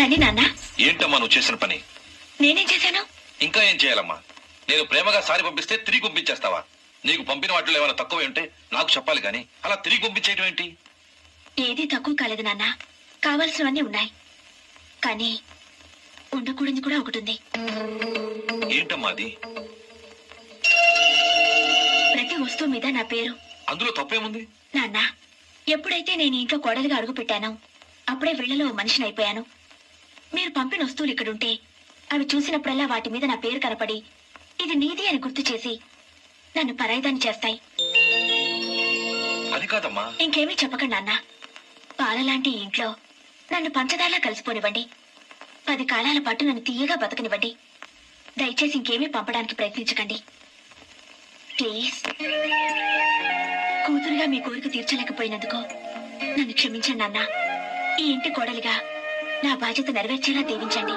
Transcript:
రండి నాన్న. ఏంటమ్మా నువ్వు చేసిన పని? నేనేం చేశాను? ఇంకా ఏం చేయాలమ్మా? నేను ప్రేమగా సారి పంపిస్తే తిరిగి పంపించేస్తావా? నీకు పంపిన వాటిలో ఏమైనా తక్కువ ఉంటే నాకు చెప్పాలి గాని అలా తిరిగి పంపించేయడం ఏంటి? ఏదీ తక్కువ కాలేదు నాన్న. కావాల్సినవన్నీ ఉన్నాయి, కానీ ఉండకూడదు కూడా ఒకటి ఉంది. ఏంటమ్మా అది? ప్రతి వస్తువు మీద నా పేరు. అందులో తప్పేముంది? నాన్న, ఎప్పుడైతే నేను ఇంట్లో కోడలిగా అడుగు పెట్టానో అప్పుడే వీళ్లలో మనిషిని అయిపోయాను. మీరు పంపిన వస్తువులు ఇక్కడుంటే అవి చూసినప్పుడల్లా వాటి మీద నా పేరు కనపడి ఇది నీది అని గుర్తు చేసి నన్ను పరాయిదాన్ని చేస్తాయి. అది కాదమ్మా. ఇంకేమీ చెప్పకండి నాన్న. పాలలాంటి ఇంట్లో నన్ను పంచదారలా కలిసిపోనివ్వండి. 10 కాలాల పాటు నన్ను తీయగా బతకనివ్వండి. దయచేసి ఇంకేమీ పంపడానికి ప్రయత్నించకండి ప్లీజ్. కూతురుగా మీ కోరిక తీర్చలేకపోయినందుకు నన్ను క్షమించండి నాన్న. ఈ ఇంటి కోడలిగా నా బాధ్యత నెరవేర్చేలా దీవించండి.